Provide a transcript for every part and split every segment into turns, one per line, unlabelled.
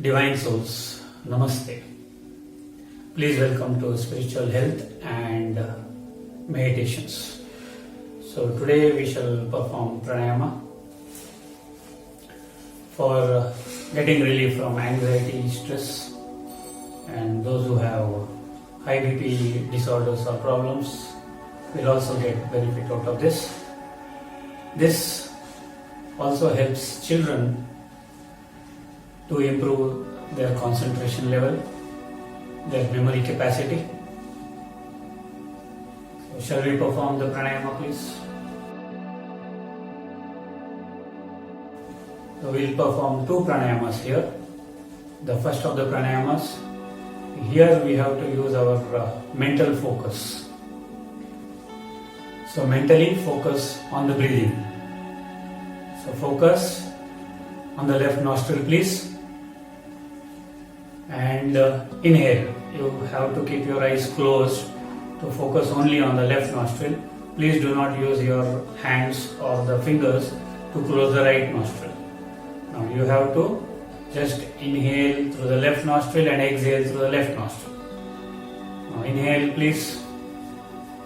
Divine Souls, Namaste. Please welcome to Spiritual Health and Meditations. So today we shall perform pranayama for getting relief from anxiety, stress, and those who have high BP disorders or problems will also get benefit out of this. This also helps children to improve their concentration level, their memory capacity. So shall we perform the pranayama, please? So we'll perform two pranayamas here. The first of the pranayamas, here we have to use our mental focus. So mentally focus on the breathing. So focus on the left nostril, please. And inhale. You have to keep your eyes closed to focus only on the left nostril. Please do not use your hands or the fingers to close the right nostril. Now you have to just inhale through the left nostril and exhale through the left nostril. Now inhale, please.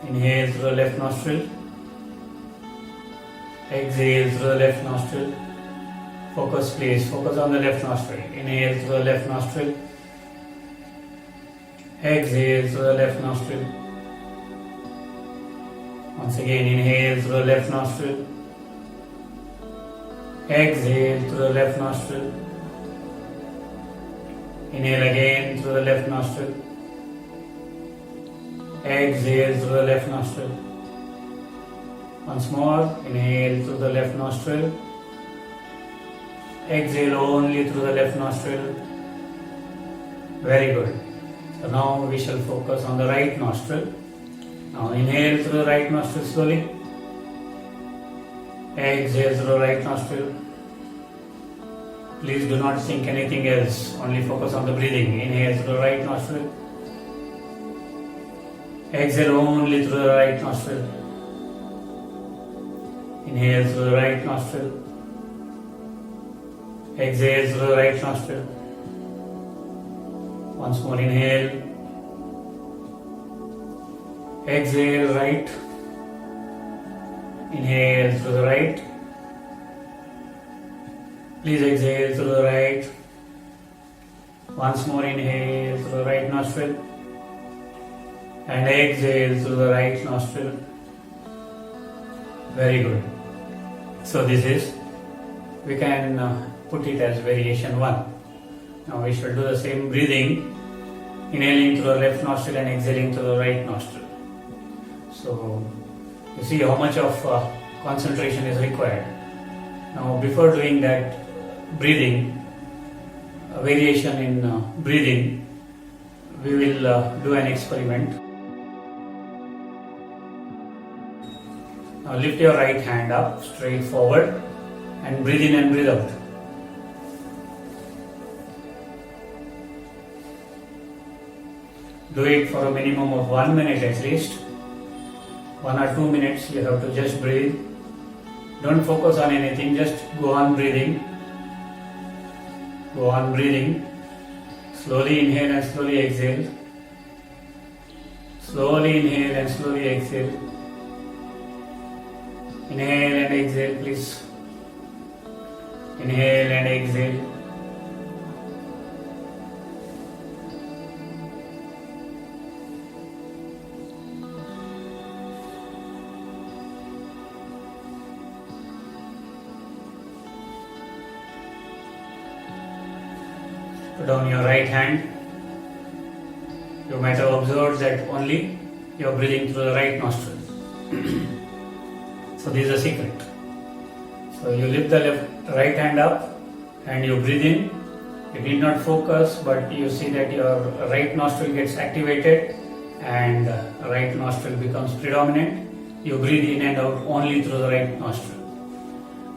Inhale through the left nostril. Exhale through the left nostril. Focus, please. Focus on the left nostril. Inhale through the left nostril. Exhale through the left nostril. Once again, inhale through the left nostril. Exhale through the left nostril. Inhale again through the left nostril. Exhale through the left nostril. Once more, inhale through the left nostril. Exhale only through the left nostril. Very good. So now we shall focus on the right nostril. Now inhale through the right nostril slowly. Exhale through the right nostril. Please do not think anything else. Only focus on the breathing. Inhale through the right nostril. Exhale only through the right nostril. Inhale through the right nostril. Exhale through the right nostril. Once more, inhale. Exhale right. Inhale through the right. Please exhale through the right. Once more, inhale through the right nostril. And exhale through the right nostril. Very good. So this is, we can put it as variation 1. Now we shall do the same breathing, inhaling through the left nostril and exhaling through the right nostril. So you see how much of concentration is required. Now before doing that breathing, variation in breathing, we will do an experiment. Now lift your right hand up straight forward and breathe in and breathe out. Do it for a minimum of 1 minute at least. 1 or 2 minutes you have to just breathe. Don't focus on anything, just go on breathing. Go on breathing. Slowly inhale and slowly exhale. Slowly inhale and slowly exhale. Inhale and exhale, please. Inhale and exhale. Put down your right hand. You might have observed that only you are breathing through the right nostril. So this is a secret. So you lift the right hand up and you breathe in. You need not focus, but you see that your right nostril gets activated and right nostril becomes predominant. You breathe in and out only through the right nostril.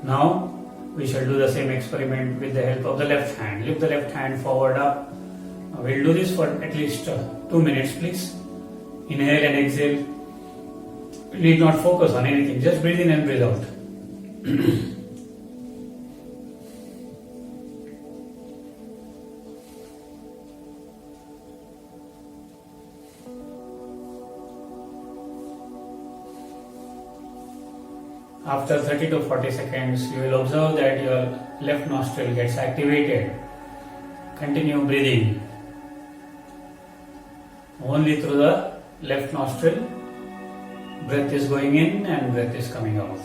Now we shall do the same experiment with the help of the left hand. Lift the left hand forward up. We'll do this for at least 2 minutes, please. Inhale and exhale. Need not focus on anything, just breathe in and breathe out. After 30 to 40 seconds, you will observe that your left nostril gets activated. Continue breathing. Only through the left nostril, breath is going in and breath is coming out.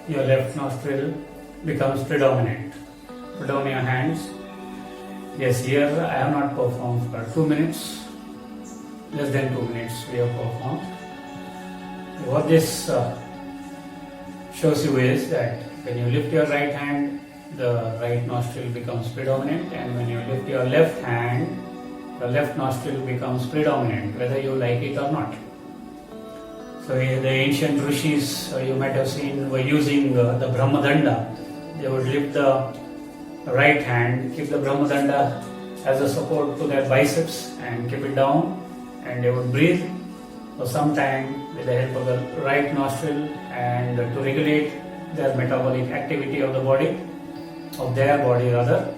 Your left nostril becomes predominant. Put down your hands. Yes, here I have not performed for 2 minutes. Less than 2 minutes we have performed. What this shows you is that when you lift your right hand, the right nostril becomes predominant, and when you lift your left hand, the left nostril becomes predominant, whether you like it or not. So the ancient rishis, you might have seen, were using the Brahmadanda. They would lift the right hand, keep the Brahmadanda as a support to their biceps and keep it down, and they would breathe for some time with the help of the right nostril, and to regulate their metabolic activity of the body, of their body rather.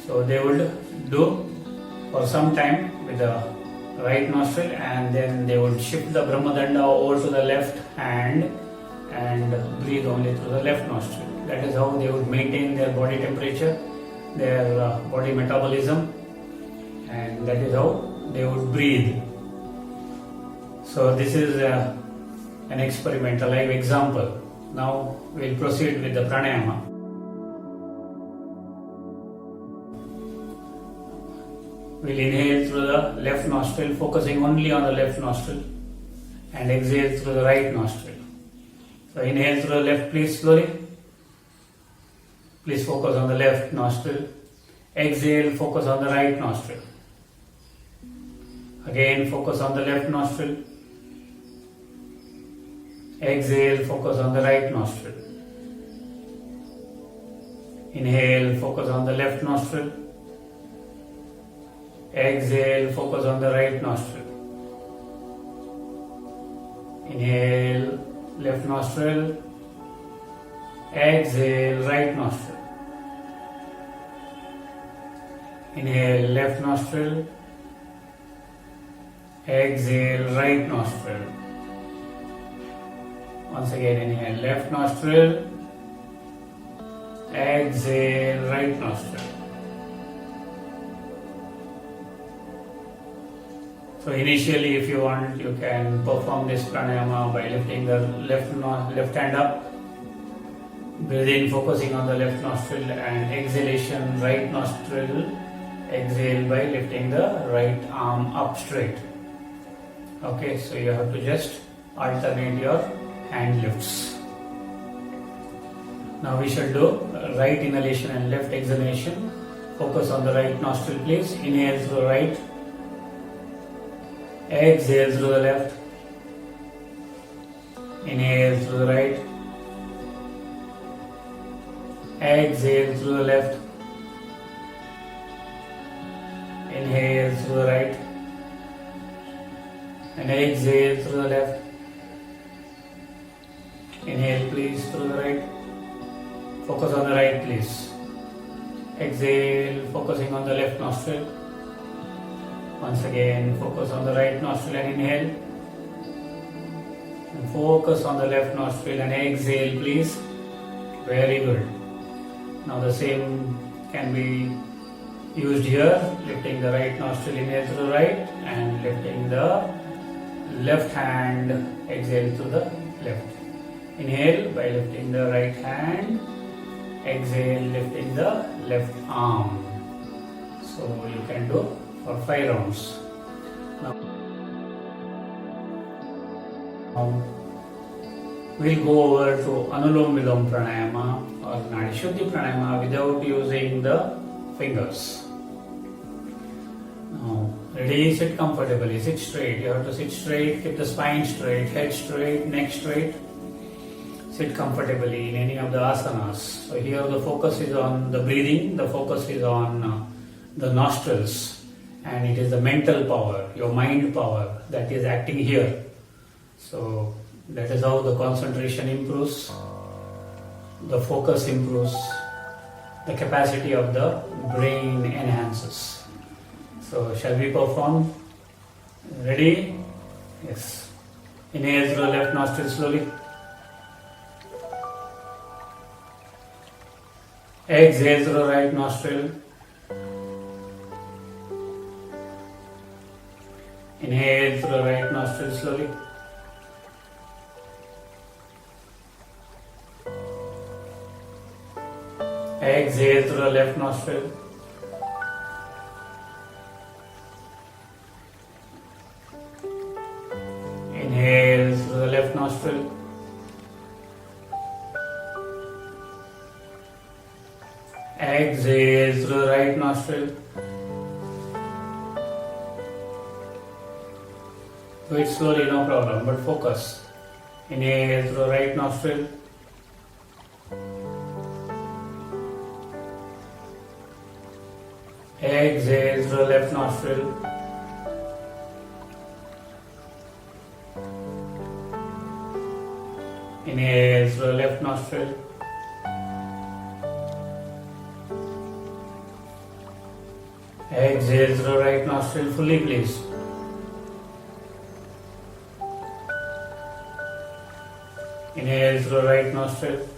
So they would do for some time with the right nostril, and then they would shift the Brahmadanda over to the left hand and breathe only through the left nostril. That is how they would maintain their body temperature, their body metabolism, and that is how they would breathe. So this is an experiment, a live example. Now we'll proceed with the pranayama. We'll inhale through the left nostril, focusing only on the left nostril, and exhale through the right nostril. So inhale through the left, please, slowly. Please focus on the left nostril. Exhale, focus on the right nostril. Again, focus on the left nostril. Exhale, focus on the right nostril. Inhale, focus on the left nostril. Exhale, focus on the right nostril. Inhale, left nostril. Exhale, right nostril. Inhale, left nostril. Exhale, right nostril. Once again, inhale, left nostril. Exhale, right nostril. So initially, if you want, you can perform this pranayama by lifting the left hand up. Breathe in, focusing on the left nostril, and exhalation, right nostril. Exhale by lifting the right arm up straight. Okay, so you have to just alternate your hand lifts. Now we shall do right inhalation and left exhalation. Focus on the right nostril, please. Inhale through the right. Exhale through the left. Inhale through the right. Exhale through the left. Inhale through the right. And exhale through the left. Inhale please through the right. Focus on the right please. Exhale, focusing on the left nostril. Once again, focus on the right nostril and inhale. And focus on the left nostril and exhale, please. Very good. Now the same can be used here. Lifting the right nostril, inhale through the right, and lifting the left hand, exhale to the left. Inhale by lifting the right hand. Exhale, lifting the left arm. So you can do for 5 rounds. Now we'll go over to Anulom Vilom Pranayama or Nadi Shuddhi Pranayama without using the fingers. Now, ready, sit comfortably, sit straight. You have to sit straight, keep the spine straight, head straight, neck straight. Sit comfortably in any of the asanas. So here the focus is on the breathing, the focus is on the nostrils, and it is the mental power, your mind power that is acting here. So that is how the concentration improves, the focus improves, the capacity of the brain enhances. So shall we perform? Ready? Yes. Inhale through the left nostril slowly. Exhale through the right nostril. Inhale through the right nostril slowly. Exhale through the left nostril. Inhale through the left nostril. Exhale through the right nostril. Do it slowly, no problem, but focus. Inhale through the right nostril. Exhale through the left nostril. Inhale through the left nostril. Exhale through the right nostril fully, please. Inhale through the right nostril.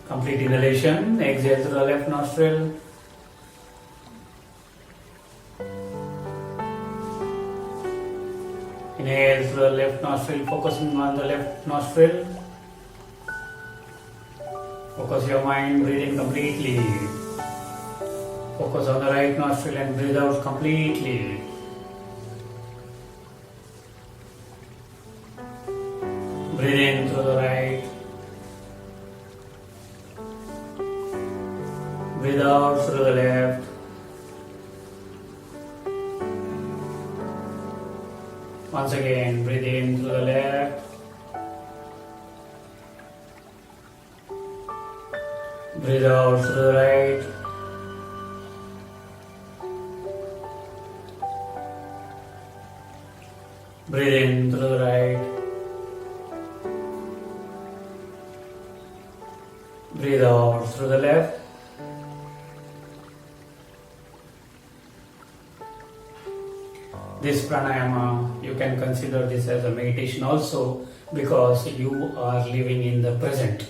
Complete inhalation. Exhale through the left nostril. Inhale through the left nostril, focusing on the left nostril. Focus your mind, breathing completely. Focus on the right nostril and breathe out completely. Breathe in through the right. Breathe out through the left. Once again, breathe in through the left. Breathe out through the right. Breathe in through the right. Breathe out through the left. This pranayama, you can consider this as a meditation also, because you are living in the present.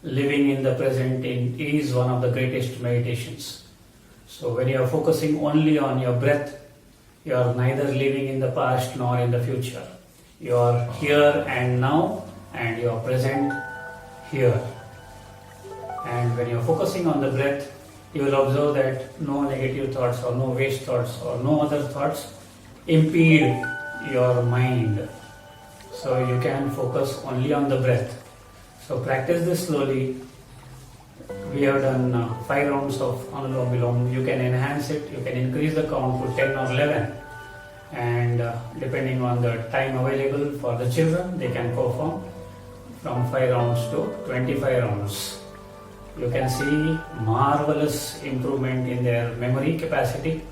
Living in the present is one of the greatest meditations. So when you are focusing only on your breath, you are neither living in the past nor in the future. You are here and now, and you are present here. And when you are focusing on the breath, you will observe that no negative thoughts or no waste thoughts or no other thoughts impede your mind. So you can focus only on the breath. So practice this slowly. We have done 5 rounds of Anulom Vilom. You can enhance it, you can increase the count to 10 or 11. And depending on the time available for the children, they can perform from 5 rounds to 25 rounds. You can see marvelous improvement in their memory capacity,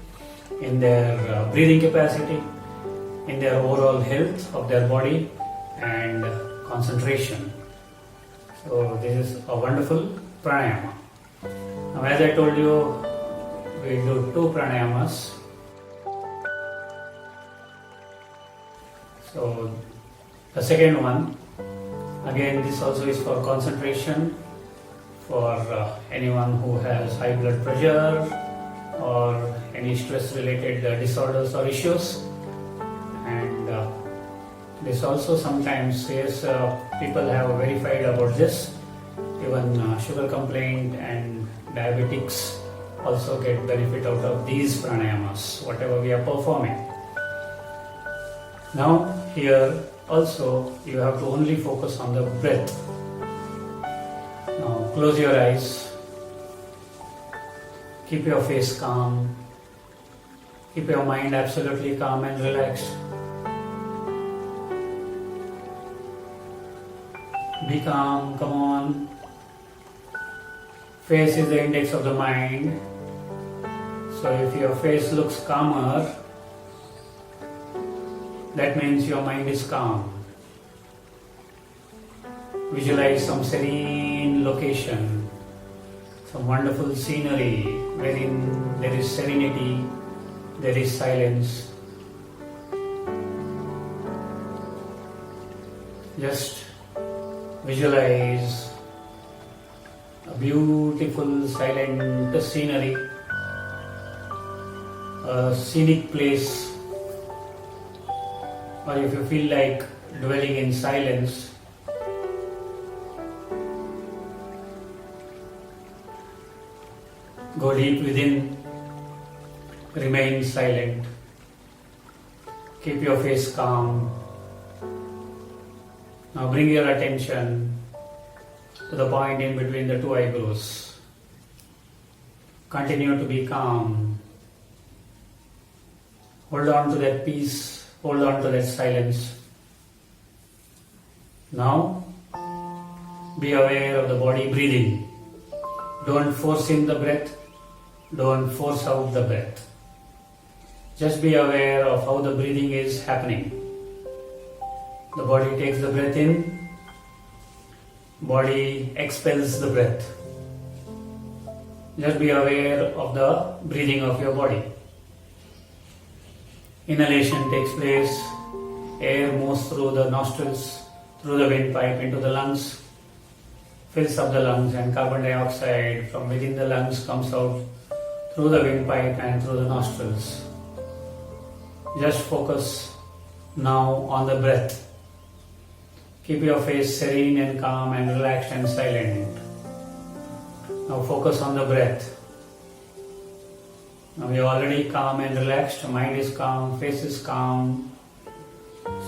in their breathing capacity, in their overall health of their body and concentration. So this is a wonderful pranayama. Now as I told you, we do 2 pranayamas. So the second one, again this also is for concentration, for anyone who has high blood pressure or any stress related disorders or issues. And this also sometimes, yes, people have verified about this. Even sugar complaint and diabetics also get benefit out of these pranayamas, whatever we are performing. Now here also you have to only focus on the breath. close your eyes. Keep your face calm. Keep your mind absolutely calm and relaxed. Be calm, come on. Face is the index of the mind. So if your face looks calmer, that means your mind is calm. Visualize some serene location, some wonderful scenery wherein there is serenity, there is silence. Just visualize a beautiful silent scenery, a scenic place, or if you feel like dwelling in silence, go deep within, remain silent, keep your face calm. Now bring your attention to the point in between the two eyebrows. Continue to be calm. Hold on to that peace, hold on to that silence. Now be aware of the body breathing. Don't force in the breath, don't force out the breath. Just be aware of how the breathing is happening. The body takes the breath in, body expels the breath. Just be aware of the breathing of your body. Inhalation takes place, air moves through the nostrils, through the windpipe into the lungs, fills up the lungs, and carbon dioxide from within the lungs comes out through the windpipe and through the nostrils. Just focus now on the breath. Keep your face serene and calm and relaxed and silent. Now focus on the breath. Now you're already calm and relaxed, mind is calm, face is calm.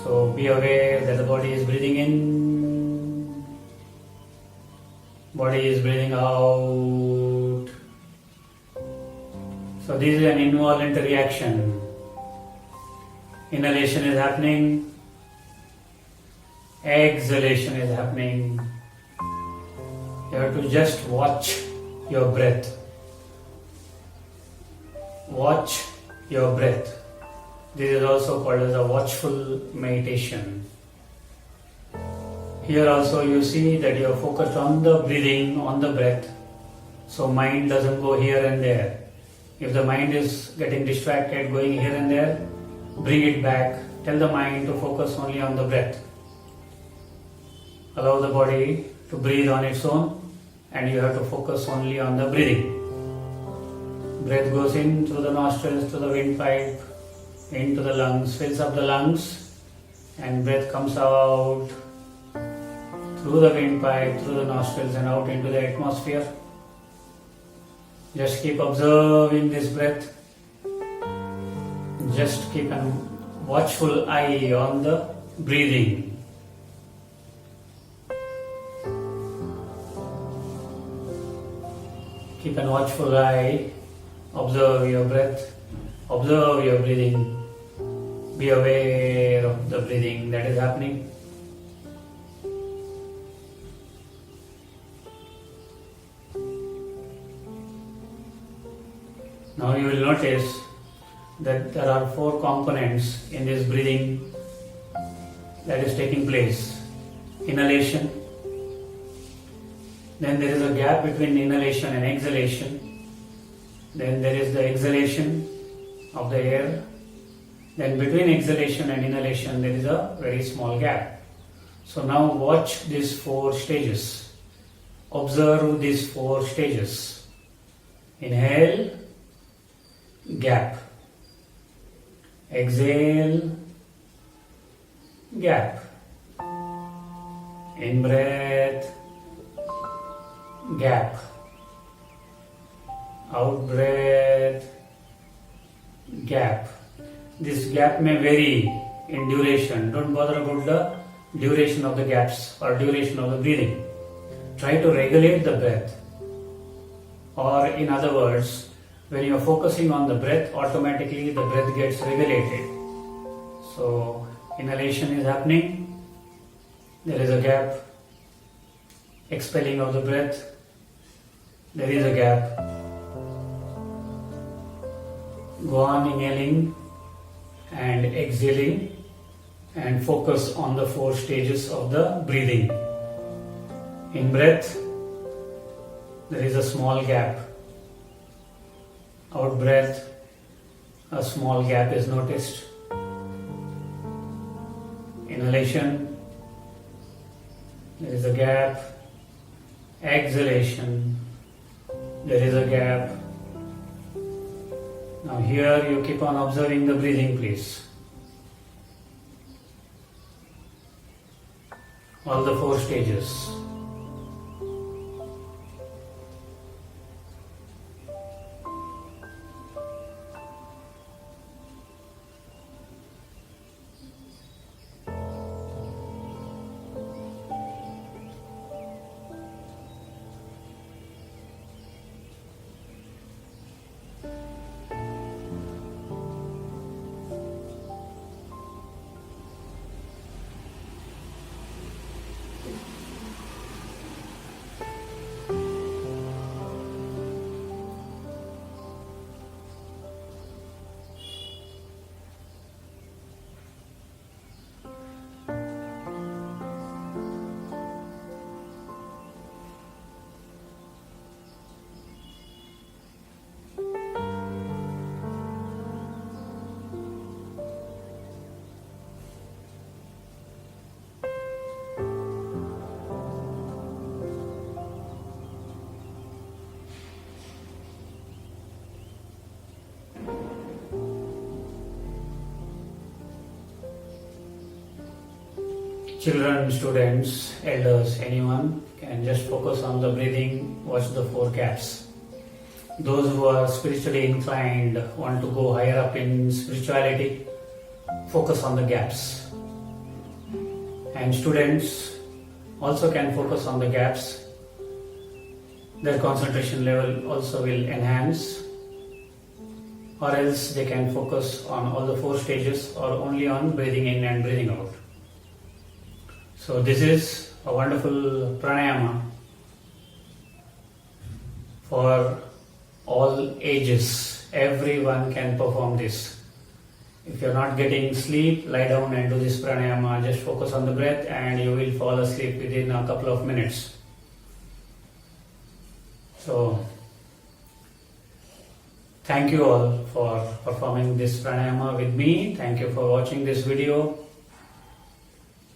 So be aware that the body is breathing in, body is breathing out. So this is an involuntary action. Inhalation is happening, exhalation is happening. You have to just watch your breath. Watch your breath. This is also called as a watchful meditation. Here also you see that you are focused on the breathing, on the breath. So mind doesn't go here and there. If the mind is getting distracted, going here and there, bring it back. Tell the mind to focus only on the breath. Allow the body to breathe on its own, and you have to focus only on the breathing. Breath goes in through the nostrils, through the windpipe, into the lungs, fills up the lungs, and breath comes out through the windpipe, through the nostrils, and out into the atmosphere. Just keep observing this breath. Just keep a watchful eye on the breathing. Keep a watchful eye. Observe your breath. Observe your breathing. Be aware of the breathing that is happening. Now you will notice that there are 4 components in this breathing that is taking place. Inhalation, then there is a gap between inhalation and exhalation, then there is the exhalation of the air, then between exhalation and inhalation there is a very small gap. So now watch these 4 stages. Observe these 4 stages. Inhale, gap. Exhale, gap. In breath, gap. Out breath, gap. This gap may vary in duration. Don't bother about the duration of the gaps or duration of the breathing. try to regulate the breath, or in other words, when you are focusing on the breath, automatically the breath gets regulated. So inhalation is happening, there is a gap, expelling of the breath, there is a gap. Go on inhaling and exhaling and focus on the 4 stages of the breathing. In breath, there is a small gap. Out breath, a small gap is noticed. Inhalation, there is a gap. Exhalation, there is a gap. Now here you keep on observing the breathing, please. All the 4 stages. Children, students, elders, anyone can just focus on the breathing, watch the 4 gaps. Those who are spiritually inclined, want to go higher up in spirituality, focus on the gaps. And students also can focus on the gaps. Their concentration level also will enhance. Or else they can focus on all the 4 stages or only on breathing in and breathing out. So this is a wonderful pranayama for all ages. Everyone can perform this. If you're not getting sleep, lie down and do this pranayama. Just focus on the breath and you will fall asleep within a couple of minutes. So thank you all for performing this pranayama with me. Thank you for watching this video.